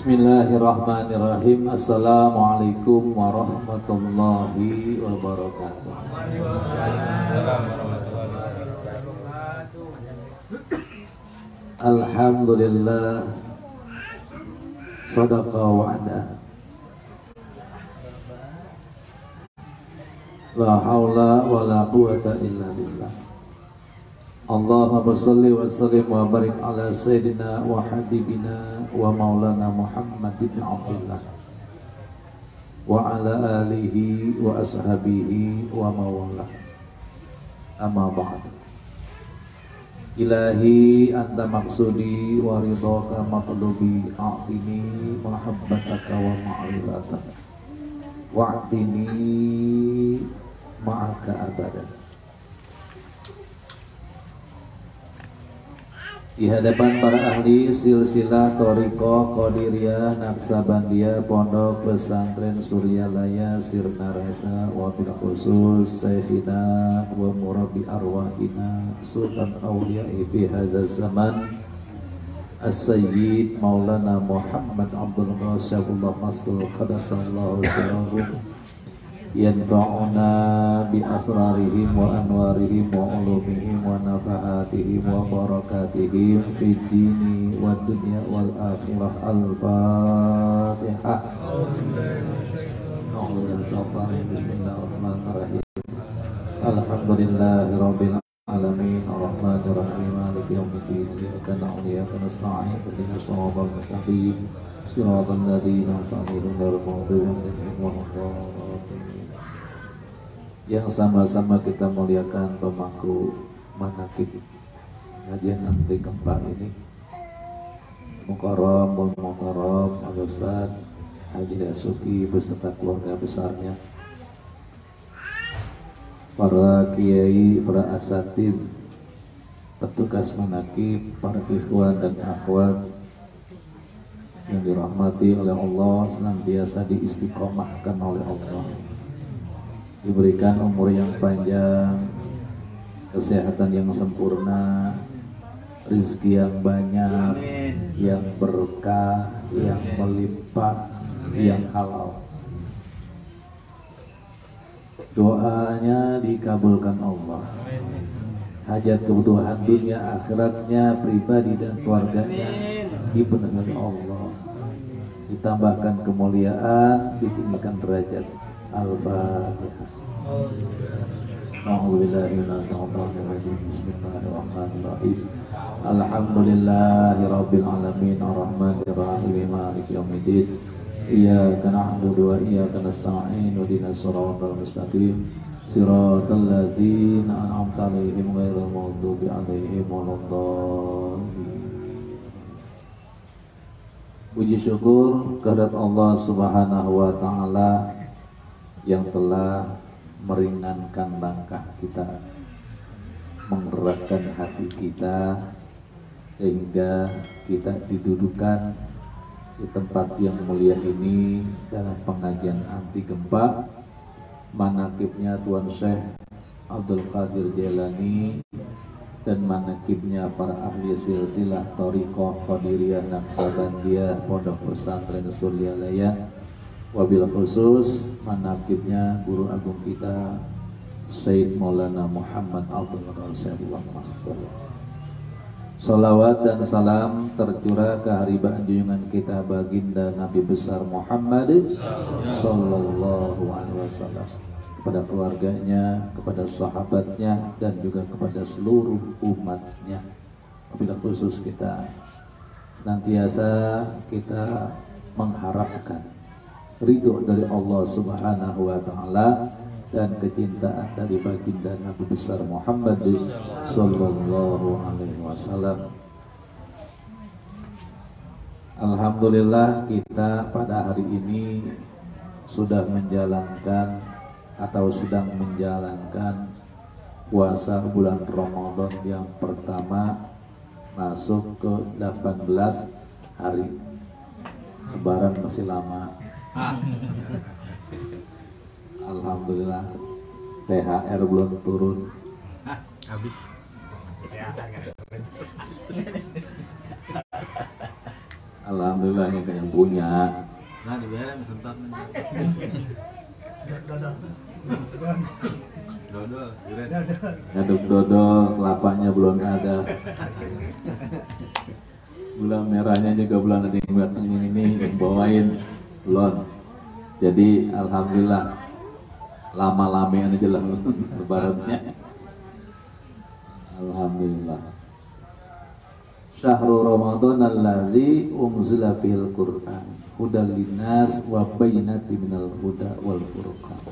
Bismillahirrahmanirrahim. Assalamualaikum warahmatullahi wabarakatuh. Alhamdulillah, sadaqa wa'ada, la hawla wa la quwata illa billah. Allahumma salli wa sallim wa barik ala sayyidina wa habibina wa maulana Muhammad ibn Abdullah wa ala alihi wa ashabihi wa mawalah. Amma ba'd. Ilahi anta maksudi wa ridhaka matlubi, a'tini mahabbataka wa ma'rifataka wa'tini ma'aka abadan. Di hadapan para ahli silsilah Thariqah Qadiriyah Naksabandiyah Pondok Pesantren Suryalaya Sirna Rasa, wabil khusus Syekhina wa murabbi arwahina Sultan Awliya'i fi hazaz zaman As-Sayyid Maulana Muhammad Abdul Qasyabullah Mastul Qadasallahu Sirahum, yanfa'una bi asrarihim wa anwarihim wa ulumihim wa nafahatihim wa barakatihim fid dini wa dunya wal akhirah. Al-Fatihah. Bismillahirrahmanirrahim. Alhamdulillahi rabbil alamin, arrahmanir rahim, maliki yaumiddin, iyyaka na'budu wa iyyaka nasta'in, ihdinas siratal mustaqim, siratal ladzina an'amta 'alaihim ghairil maghdubi 'alaihim waladdallin. Yang sama-sama kita muliakan pemangku manaqib kajian nanti keempat ini, Mukarram Al-Ustaz Haji Dasuki beserta keluarga besarnya, para kiai, para asatid, petugas manaqib, para ikhwan dan akhwat yang dirahmati oleh Allah, senantiasa diistiqomahkan oleh Allah, diberikan umur yang panjang, kesehatan yang sempurna, rezeki yang banyak, yang berkah, yang melimpah, yang halal. Doanya dikabulkan Allah, hajat kebutuhan dunia akhiratnya, pribadi dan keluarganya dipenuhi Allah, ditambahkan kemuliaan, ditinggikan derajat. Al-Fatihah. A'udzubillahi minasyaitonir rajim. Bismillahirrahmanirrahim. Alhamdulillahirabbil alamin, arrahmanir rahim, maliki yaumiddin. Iyyaka na'budu wa iyyaka nasta'in, ihdinas siratal mustaqim, siratal ladzina an'amta 'alaihim ghairil maghdubi 'alaihim waladdallin. Puji syukur kehadirat Allah Subhanahu wa taala yang telah meringankan langkah kita, menggerakkan hati kita, sehingga kita didudukan di tempat yang mulia ini dalam pengajian anti gempa manaqibnya Tuan Syekh Abdul Qadir Jailani dan manaqibnya para ahli silsilah Thariqah Qadiriyah Naksabandiyah Pondok Pesantren Suryalaya, wabil khusus manaqibnya guru agung kita Sayyid Maulana Muhammad Abdul Qasyabullah Mastul. Salawat dan salam tercurah ke haribaan junjungan kita baginda Nabi besar Muhammad sallallahu alaihi wasallam, kepada keluarganya, kepada sahabatnya, dan juga kepada seluruh umatnya. Wabil khusus kita senantiasa kita mengharapkan ridho dari Allah Subhanahu wa taala dan kecintaan dari baginda Nabi besar Muhammad sallallahu alaihi wasallam. Alhamdulillah, kita pada hari ini sudah menjalankan atau sedang menjalankan puasa bulan Ramadan yang pertama, masuk ke 18 hari. Lebaran masih lama. Alhamdulillah, THR belum turun. Habis. Alhamdulillah ini yang punya. Nah, dibiarin sentat nih. Dodol, Ngaduk dodol, kelapanya belum ada. Gula merahnya juga belum ada yang datang ini yang bawain belum. Jadi alhamdulillah lama-lama aja lah lebarannya. Alhamdulillah. Syahrul Ramadan allazi unzila fihil Qur'an hudal linnas wa bayyinatin minal huda wal furqan.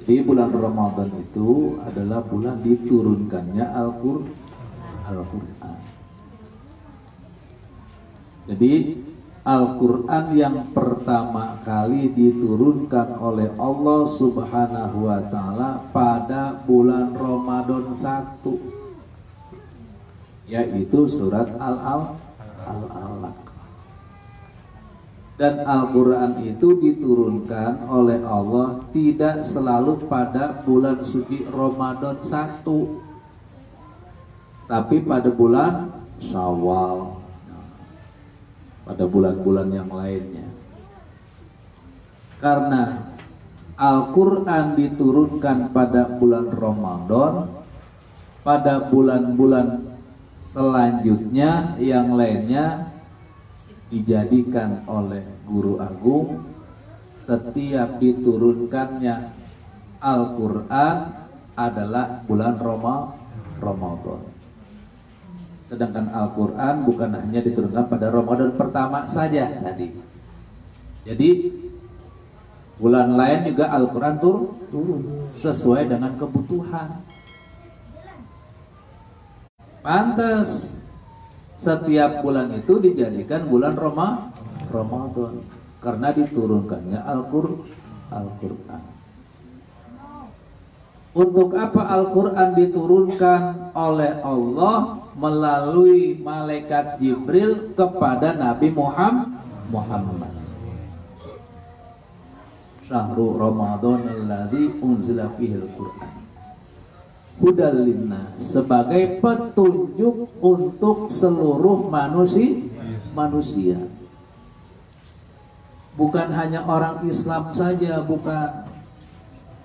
Jadi bulan Ramadan itu adalah bulan diturunkannya Al-Qur'an. Jadi Al-Qur'an yang pertama kali diturunkan oleh Allah Subhanahu wa taala pada bulan Ramadan 1, yaitu surat Al-Alaq. Dan Al-Quran itu diturunkan oleh Allah tidak selalu pada bulan suci Ramadan 1, tapi pada bulan Syawal, pada bulan-bulan yang lainnya. Karena Al-Quran diturunkan pada bulan Ramadan, pada bulan-bulan selanjutnya yang lainnya dijadikan oleh Guru Agung setiap diturunkannya Al-Quran adalah bulan Ramadan. Sedangkan Al-Quran bukan hanya diturunkan pada Ramadan pertama saja tadi. Jadi bulan lain juga Al-Quran turun sesuai dengan kebutuhan. Pantas setiap bulan itu dijadikan bulan Ramadan karena diturunkannya Al-Quran. Untuk apa Al-Quran diturunkan oleh Allah melalui malaikat Jibril kepada Nabi Muhammad. Syahrul Ramadan alladzi unzila fihil Qur'an hudal linnas, sebagai petunjuk untuk seluruh manusia. Bukan hanya orang Islam saja, bukan,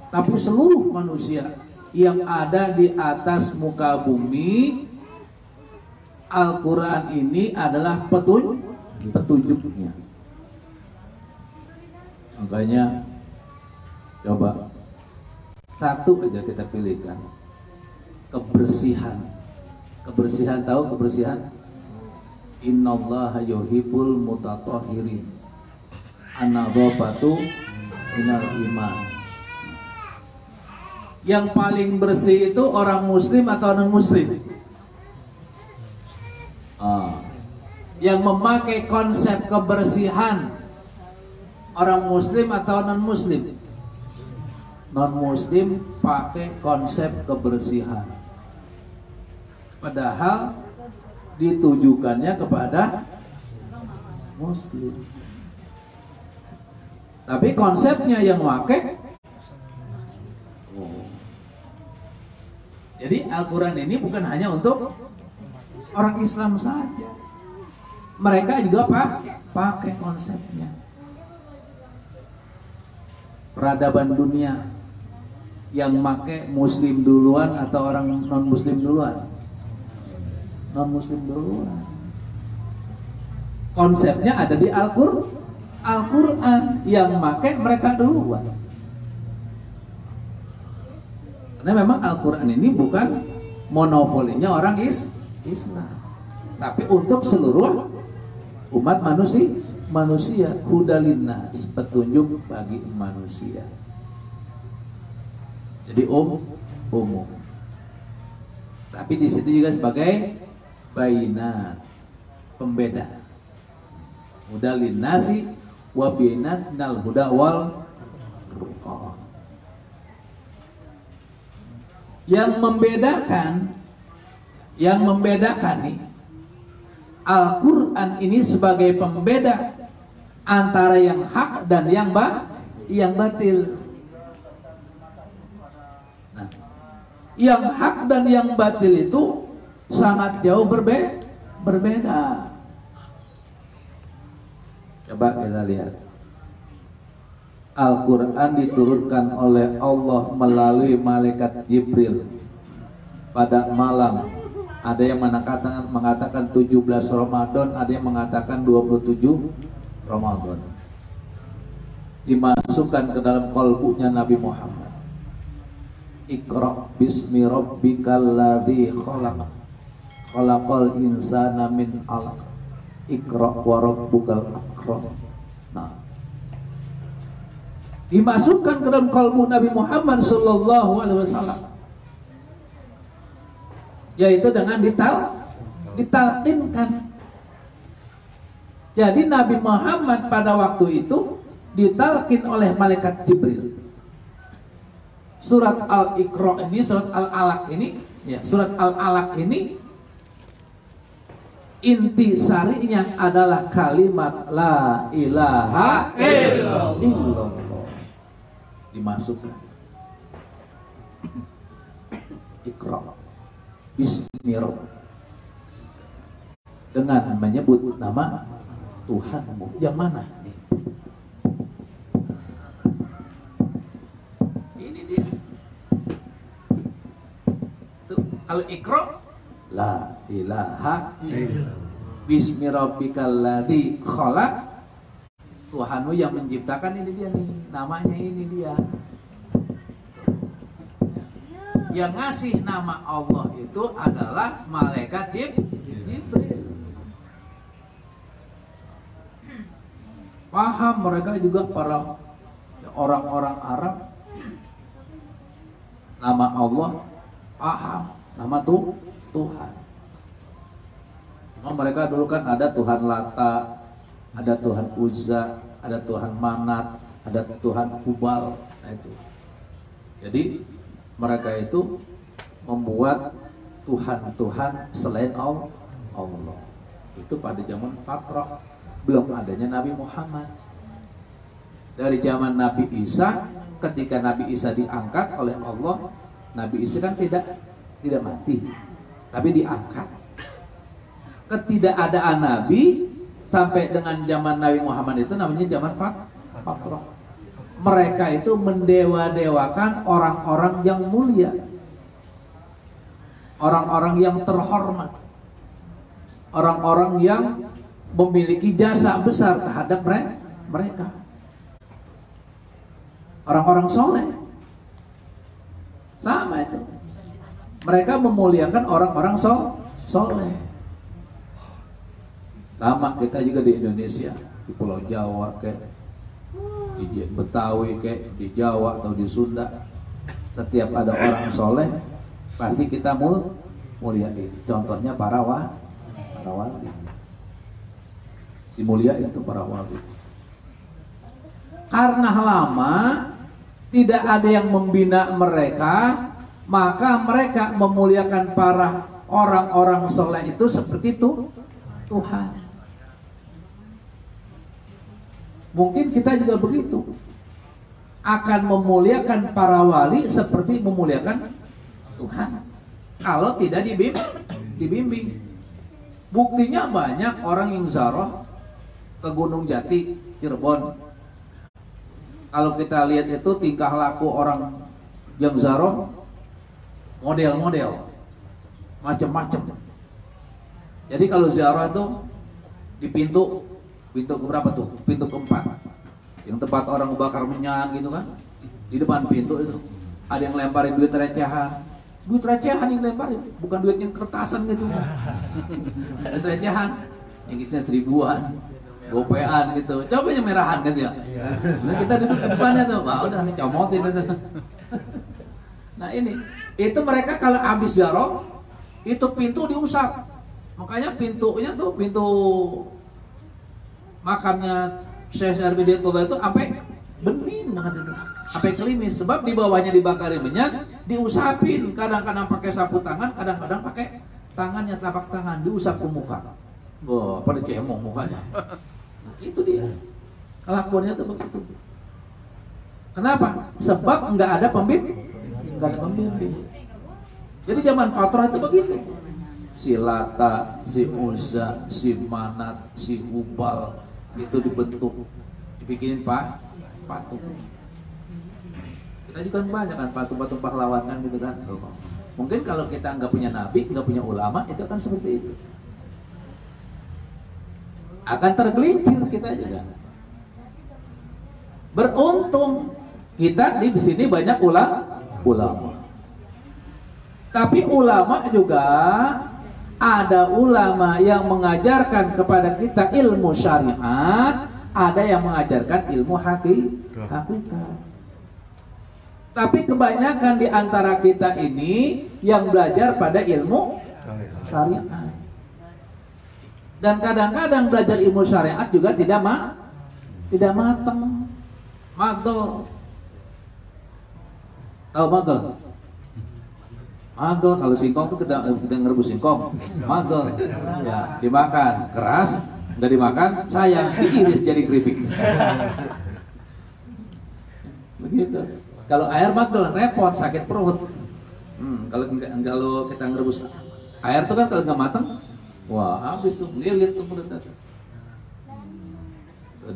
tapi seluruh manusia yang ada di atas muka bumi. Al-Quran ini adalah petunjuknya. Makanya coba satu aja kita pilihkan, kebersihan. Kebersihan, tahu kebersihan? Innallaha yuhibbul mutatahhirin. An-nadhafatu minal iman. Yang paling bersih itu orang muslim atau non muslim? Yang memakai konsep kebersihan orang muslim atau non muslim? Non muslim pakai konsep kebersihan, padahal ditujukannya kepada muslim. Tapi konsepnya yang pakai. Jadi Al-Quran ini bukan hanya untuk orang Islam saja, mereka juga pakai konsepnya. Peradaban dunia yang make muslim duluan atau orang non muslim duluan? Non muslim duluan. Konsepnya ada di Al-Quran, yang make mereka duluan. Karena memang Al-Quran ini bukan monopolinya orang Islam, tapi untuk seluruh umat manusia, hudalinnas, petunjuk bagi manusia. Jadi umum. Tapi di situ juga sebagai bayinat, pembeda. Hudalinnasi wa bayyinatinal huda wal furqan. Yang membedakan nih, Al-Quran ini sebagai pembeda antara yang hak dan yang batil. Nah, yang hak dan yang batil itu sangat jauh berbeda. Coba kita lihat. Al-Quran diturunkan oleh Allah melalui malaikat Jibril pada malam. Ada yang mengatakan 17 Ramadan, ada yang mengatakan 27 Ramadan. Dimasukkan ke dalam qalbunya Nabi Muhammad. Iqra bismi rabbikal ladzi khalaq. Khalaqal insana min 'alaq. Iqra wa rabbukal akram. Nah, dimasukkan ke dalam kalbu Nabi Muhammad sallallahu alaihi wasallam, yaitu dengan ditalqinkan. Jadi Nabi Muhammad pada waktu itu ditalqin oleh malaikat Jibril. Surat Al-Iqra ini, surat Al-Alaq ini, ya, surat Al-Alaq ini inti sarinya adalah kalimat la ilaha illallah. Dimasukkan. Iqra bismi rabbik, dengan menyebut nama Tuhanmu. Yang mana? Ini dia. Tuh, kalau Iqra la ilaha bismi rabbikal ladzi khalaq, Tuhanmu yang menciptakan. Ini dia nih, namanya ini dia. Yang ngasih nama Allah itu adalah malaikat Jibril. Paham mereka juga, para orang-orang Arab, nama Allah paham, nama Tuhan. Cuma mereka dulu kan ada Tuhan Lata, ada Tuhan Uzza, ada Tuhan Manat, ada Tuhan Hubal. Nah itu. Jadi mereka itu membuat Tuhan-Tuhan selain Allah. Itu pada zaman Fatrah, belum adanya Nabi Muhammad. Dari zaman Nabi Isa, ketika Nabi Isa diangkat oleh Allah, Nabi Isa kan tidak mati, tapi diangkat. Ketidakadaan Nabi sampai dengan zaman Nabi Muhammad itu namanya zaman Fatrah. Mereka itu mendewa-dewakan orang-orang yang mulia, orang-orang yang terhormat, orang-orang yang memiliki jasa besar terhadap mereka, orang-orang soleh. Sama itu, mereka memuliakan orang-orang soleh. Sama kita juga di Indonesia, di Pulau Jawa kayak di Betawi, kayak di Jawa atau di Sunda, setiap ada orang soleh pasti kita muliain. Contohnya para wali, dimuliain itu para wali. Karena lama tidak ada yang membina mereka, maka mereka memuliakan para orang-orang soleh itu seperti itu Tuhan. Mungkin kita juga begitu, akan memuliakan para wali seperti memuliakan Tuhan kalau tidak dibimbing. Buktinya banyak orang yang ziarah ke Gunung Jati, Cirebon. Kalau kita lihat itu tingkah laku orang yang ziarah, model-model macam-macam. Jadi kalau ziarah itu di pintu keberapa tuh? Pintu keempat, yang tempat orang bakar minyak gitu kan. Di depan pintu itu ada yang lemparin duit recehan yang lemparin, bukan duit yang kertasan gitu. Duit recehan yang isinya 1000-an, gopean gitu. Coba yang merahan gitu ya. Nah, kita duduk di depannya tuh, Pak, udah ngecomotin. Nah ini, itu mereka kalau habis ziarah itu pintu diusap. Makanya pintunya tuh, pintu makamnya Syekh Syarifudin Toba itu sampai bening banget itu, sampai klimis, sebab di bawahnya dibakarin minyak, diusapin, kadang-kadang pakai sapu tangan, kadang-kadang pakai tangannya, telapak tangan, diusap ke muka. Wah, pada cemong mukanya. Nah, itu dia kelakuannya tuh begitu. Kenapa? Sebab nggak ada pembimbing. Jadi zaman Fatrah itu begitu. Si Lata, si Uzza, si Manat, si Hubal, itu dibentuk, dibikinin patung. Kita juga kan banyak kan patung-patung pahlawan kan gitu kan. Mungkin kalau kita nggak punya nabi, nggak punya ulama, itu akan seperti itu. Akan tergelincir kita juga. Beruntung kita di sini banyak ulama. Tapi ulama juga ada ulama yang mengajarkan kepada kita ilmu syariat, ada yang mengajarkan ilmu hakikat. Tapi kebanyakan di antara kita ini yang belajar pada ilmu syariat. Dan kadang-kadang belajar ilmu syariat juga tidak matang. Magel. Tahu magel? Magel kalau singkong tuh kita ngerebus singkong. Magel. Ya, dimakan keras, nggak dimakan sayang, diiris jadi keripik. Begitu. Kalau air magel repot, sakit perut. Kalau kita ngerebus air tuh kan kalau nggak matang, wah habis tuh, lilit tuh perut.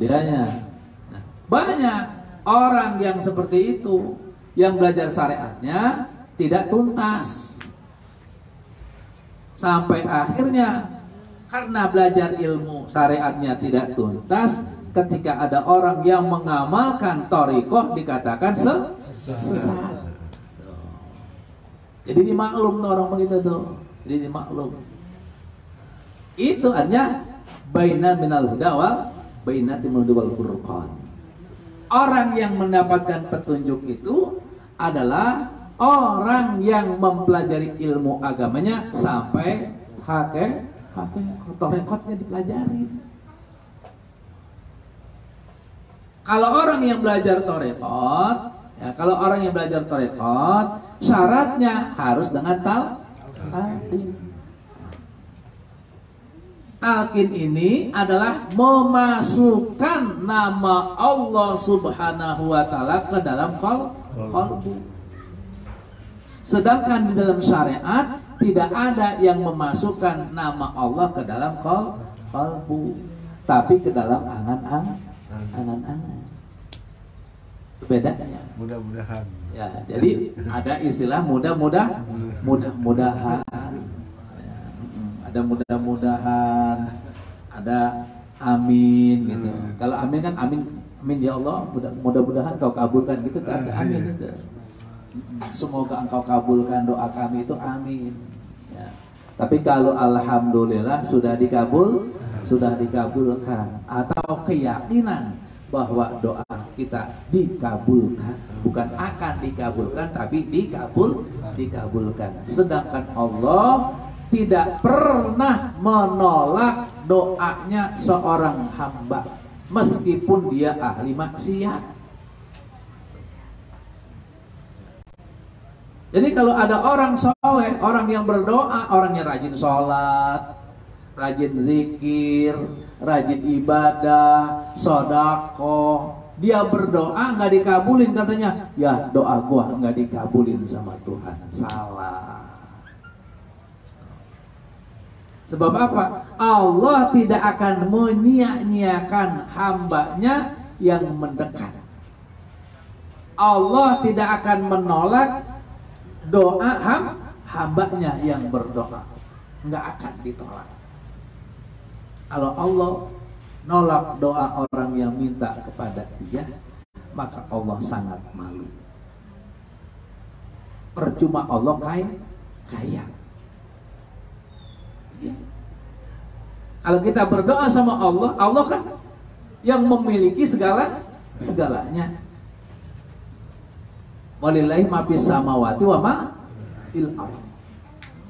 Dianya. Nah, banyak orang yang seperti itu, yang belajar syariatnya tidak tuntas. Sampai akhirnya karena belajar ilmu syariatnya tidak tuntas, ketika ada orang yang mengamalkan thariqah dikatakan sesat. Jadi dimaklum tuh orang begitu tuh. Jadi dimaklum. Itu artinya baina minal huda wal bainatul wal furqan. Orang yang mendapatkan petunjuk itu adalah orang yang mempelajari ilmu agamanya sampai thariqahnya dipelajari. Kalau orang yang belajar thariqah, ya, kalau orang yang belajar thariqah, syaratnya harus dengan talqin. Talqin ini adalah memasukkan nama Allah Subhanahu wa taala ke dalam qalbu. Sedangkan di dalam syariat tidak ada yang memasukkan nama Allah ke dalam qalbu, tapi ke dalam angan-angan. Bedanya. Mudah-mudahan. Ya, jadi ada istilah mudah-mudahan. Ya, ada mudah-mudahan, ada amin gitu. Kalau amin kan amin ya Allah, mudah-mudahan kau kabulkan gitu kan, amin itu. Semoga engkau kabulkan doa kami itu amin. Ya. Tapi kalau alhamdulillah sudah dikabulkan, atau keyakinan bahwa doa kita dikabulkan, bukan akan dikabulkan tapi dikabulkan. Sedangkan Allah tidak pernah menolak doanya seorang hamba meskipun dia ahli maksiat. Jadi kalau ada orang soleh, orang yang berdoa, orang yang rajin sholat, rajin zikir, rajin ibadah, sodako, dia berdoa nggak dikabulin, katanya, ya doa gua nggak dikabulin sama Tuhan. Salah. Sebab apa? Allah tidak akan menyia-nyiakan hambanya yang mendekat. Allah tidak akan menolak doa hambanya yang berdoa, nggak akan ditolak. Kalau Allah nolak doa orang yang minta kepada dia, maka Allah sangat malu. Percuma Allah kaya. Ya. Kalau kita berdoa sama Allah, Allah kan yang memiliki segalanya. Walillahi ma fis samawati wa ma fil ardh.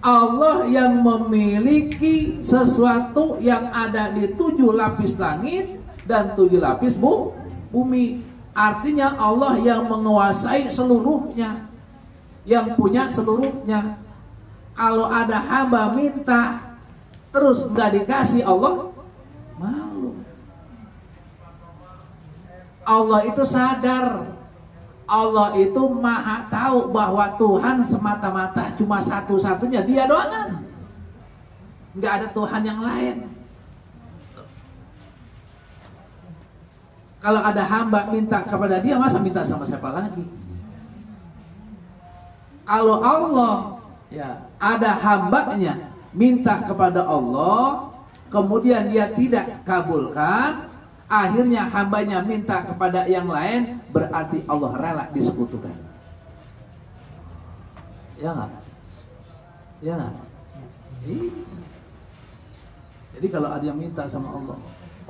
Allah yang memiliki sesuatu yang ada di 7 lapis langit dan 7 lapis bumi. Artinya Allah yang menguasai seluruhnya, yang punya seluruhnya. Kalau ada hamba minta terus nggak dikasih, Allah malu. Allah itu sadar, Allah itu maha tahu bahwa Tuhan semata-mata cuma satu-satunya, dia doang, nggak ada Tuhan yang lain. Kalau ada hamba minta kepada dia, masa minta sama siapa lagi? Kalau Allah, ya, ada hambanya minta kepada Allah, kemudian dia tidak kabulkan, akhirnya hambanya minta kepada yang lain, berarti Allah rela disekutukan. Ya nggak? Ya nggak? Jadi kalau ada yang minta sama Allah,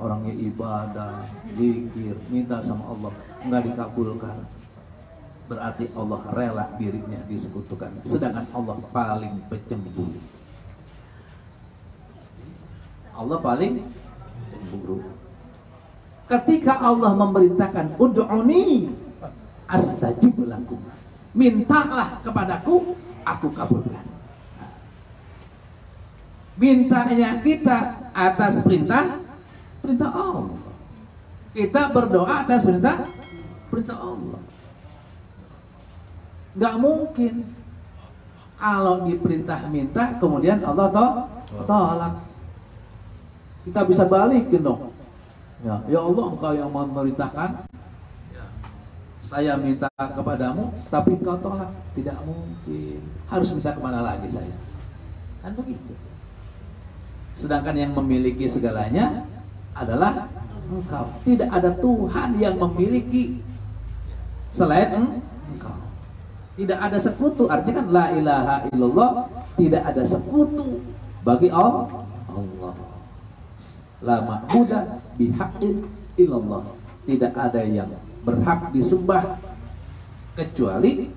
orangnya ibadah, zikir, minta sama Allah, nggak dikabulkan, berarti Allah rela dirinya disekutukan. Sedangkan Allah paling pencemburu. Allah paling cemburu. Ketika Allah memerintahkan ud'uni astajib lakum, mintalah kepadaku, aku kabulkan. Mintanya kita atas perintah Allah. Kita berdoa atas perintah Allah. Nggak mungkin kalau diperintah minta kemudian Allah tolak. Kita bisa balikin dong. Ya Allah, engkau yang memerintahkan, ya, saya minta kepadamu, tapi engkau tolak. Tidak mungkin. Harus minta kemana lagi saya? Kan begitu. Sedangkan yang memiliki segalanya adalah engkau. Tidak ada Tuhan yang memiliki selain engkau. Tidak ada sekutu. Artinya kan la ilaha illallah, tidak ada sekutu bagi Allah. La ma'buda bihaqqin illallah. Tidak ada yang berhak disembah kecuali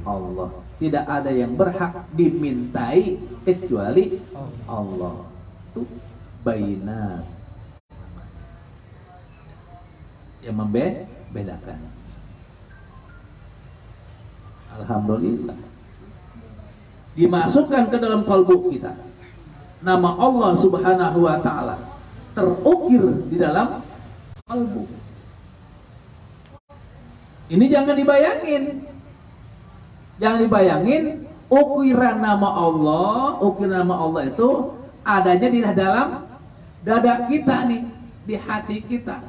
Allah. Tidak ada yang berhak dimintai kecuali Allah. Itu bainat yang membedakan. Alhamdulillah, dimasukkan ke dalam kalbu kita nama Allah Subhanahu wa ta'ala, terukir di dalam kalbu. Ini jangan dibayangin ukiran nama Allah itu adanya di dalam dada kita nih, di hati kita,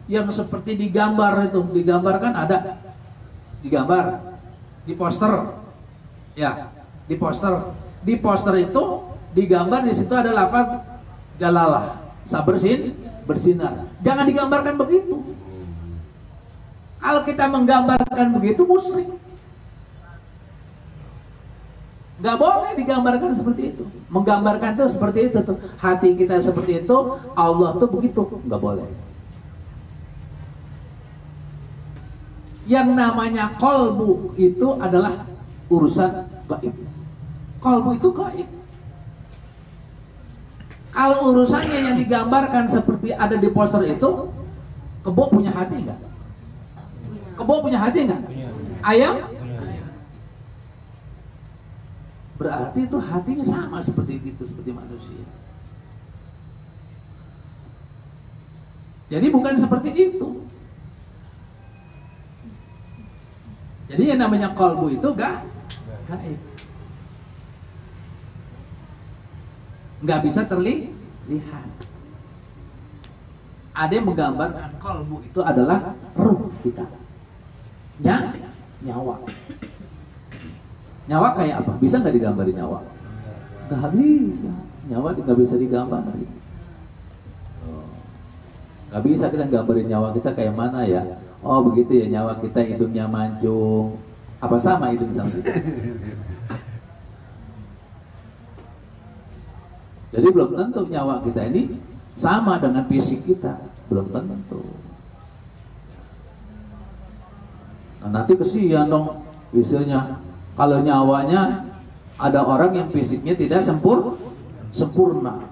yang seperti digambarkan ada digambar di poster, ya, di poster itu digambar, di situ ada lafaz jalalah, bersinar. Jangan digambarkan begitu. Kalau kita menggambarkan begitu musyrik. Nggak boleh digambarkan seperti itu. Menggambarkan itu seperti itu tuh. Hati kita seperti itu, Allah tuh begitu. Nggak boleh. Yang namanya qalbu itu adalah urusan gaib. Qalbu itu gaib. Kalau urusannya yang digambarkan seperti ada di poster itu, kebo punya hati nggak? Kebo punya hati nggak? Ayam? Berarti itu hatinya sama seperti itu, seperti manusia. Jadi bukan seperti itu. Jadi yang namanya qalbu itu gaib. Nggak bisa terlihat. Ada yang menggambarkan qalbu itu adalah ruh kita, nyawa. Nyawa kayak apa? Bisa nggak digambarin nyawa? Nggak bisa. Nyawa nggak bisa digambarin. Nggak bisa kita gambarin nyawa kita kayak mana ya? Oh begitu ya, nyawa kita hidungnya mancung. Apa sama hidung sama kita? Jadi belum tentu nyawa kita ini sama dengan fisik kita. Belum tentu. Nah, nanti kesian dong istilahnya. Kalau nyawanya ada orang yang fisiknya tidak sempurna,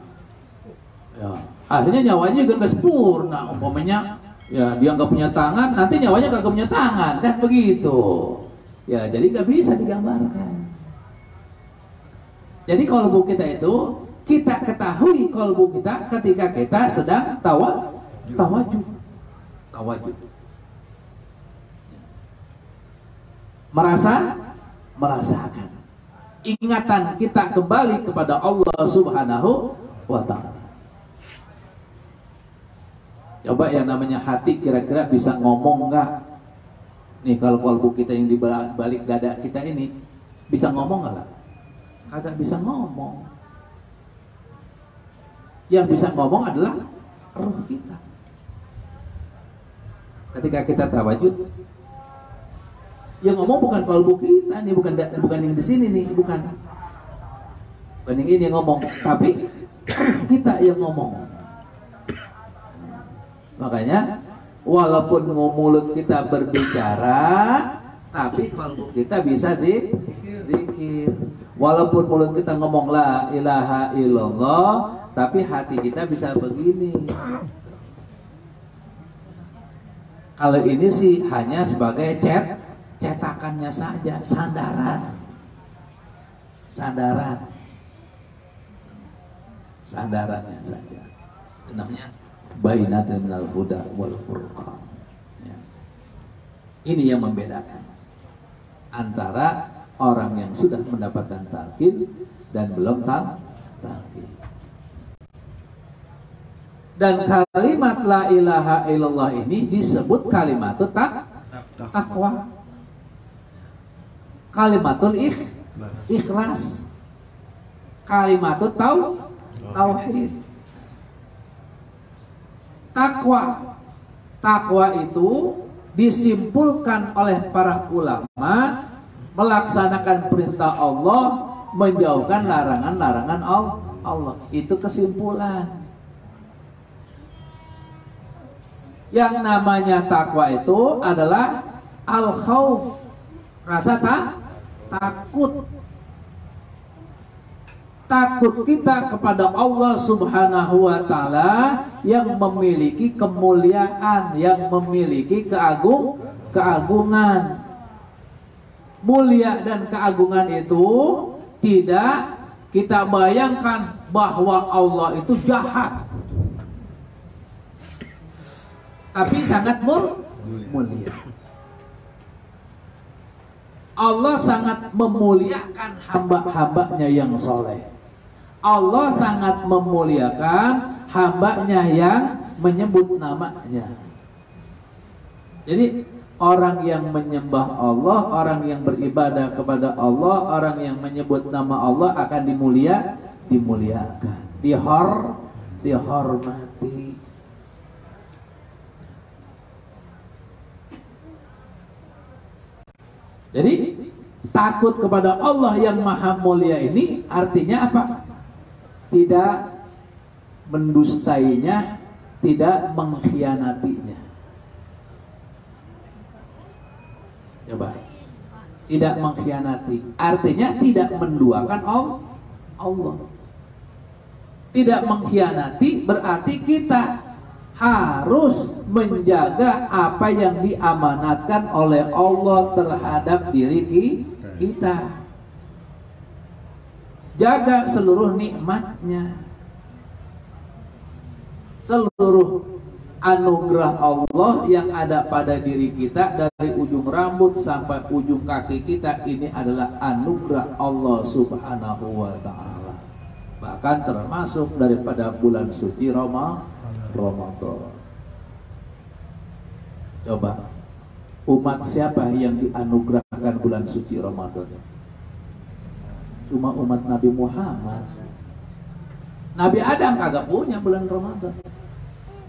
ya, akhirnya nyawanya juga nggak sempurna. Umpamanya, ya dia nggak punya tangan, nanti nyawanya kagak punya tangan, kan begitu. Ya, jadi nggak bisa digambarkan. Jadi kalbu kita itu kita ketahui kalbu kita ketika kita sedang tawajuh. Merasakan ingatan kita kembali kepada Allah Subhanahu wa ta'ala. Coba yang namanya hati kira-kira bisa ngomong nggak? Nih kalau kalbu kita yang di balik dada kita ini bisa ngomong nggak? Kagak bisa ngomong. Yang bisa ngomong adalah roh kita. Ketika kita tawajud, yang ngomong bukan kalbu kita nih, bukan yang di sini nih, bukan yang ini yang ngomong, tapi kita yang ngomong. Makanya walaupun mulut kita berbicara, tapi kalbu kita bisa dikir. Walaupun mulut kita ngomong la ilaha illallah, tapi hati kita bisa begini. Kalau ini sih hanya sebagai cetakannya saja, sandarannya saja. Itu namanya bainatul minal huda wal furqan. Ya. Ini yang membedakan antara orang yang sudah mendapatkan talqin dan belum talqin. Dan kalimat la ilaha illallah ini disebut kalimatut taqwa. Kalimatul ikhlas. Kalimatut tauhid. Takwa itu disimpulkan oleh para ulama melaksanakan perintah Allah, menjauhkan larangan-larangan Allah. Itu kesimpulan. Yang namanya takwa itu adalah al-khauf, rasa takut. Takut kita kepada Allah Subhanahu wa Ta'ala yang memiliki kemuliaan, yang memiliki keagungan. Mulia dan keagungan itu tidak kita bayangkan bahwa Allah itu jahat, tapi sangat mulia. Allah sangat memuliakan hamba-hambanya yang soleh. Allah sangat memuliakan hambanya yang menyebut namanya. Jadi orang yang menyembah Allah, orang yang beribadah kepada Allah, orang yang menyebut nama Allah akan dimuliakan, dihormati. Jadi takut kepada Allah yang maha mulia ini artinya apa? Tidak mendustainya, tidak mengkhianatinya. Coba, tidak mengkhianati artinya tidak menduakan Allah. Tidak mengkhianati berarti kita harus menjaga apa yang diamanatkan oleh Allah terhadap diri kita. Jaga seluruh nikmatnya, seluruh anugerah Allah yang ada pada diri kita, dari ujung rambut sampai ujung kaki kita, ini adalah anugerah Allah Subhanahu wa Ta'ala. Bahkan termasuk daripada bulan suci Ramadan. Coba, umat siapa yang dianugerahkan bulan suci Ramadan? Cuma umat Nabi Muhammad. Nabi Adam kagak punya bulan Ramadan.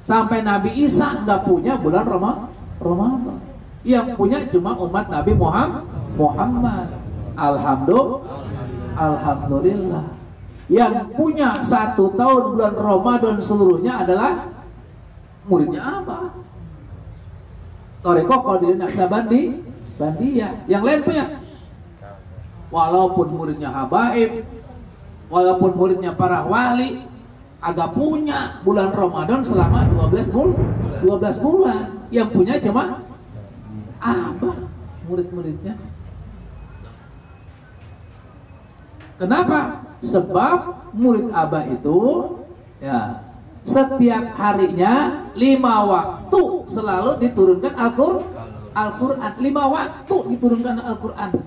Sampai Nabi Isa nggak punya bulan Ramadan. Yang punya cuma umat Nabi Muhammad. Alhamdulillah. Yang punya 1 tahun bulan Ramadan seluruhnya adalah muridnya apa? Thariqah Qadiriyah Naqsabandiyah. Yang lain punya, walaupun muridnya habaib, walaupun muridnya para wali, agak punya bulan Ramadan selama 12 bulan. Yang punya cuma apa? Murid-muridnya. Kenapa? Sebab murid Abah itu ya setiap harinya 5 waktu selalu diturunkan Al-Quran. 5 waktu diturunkan Al-Quran.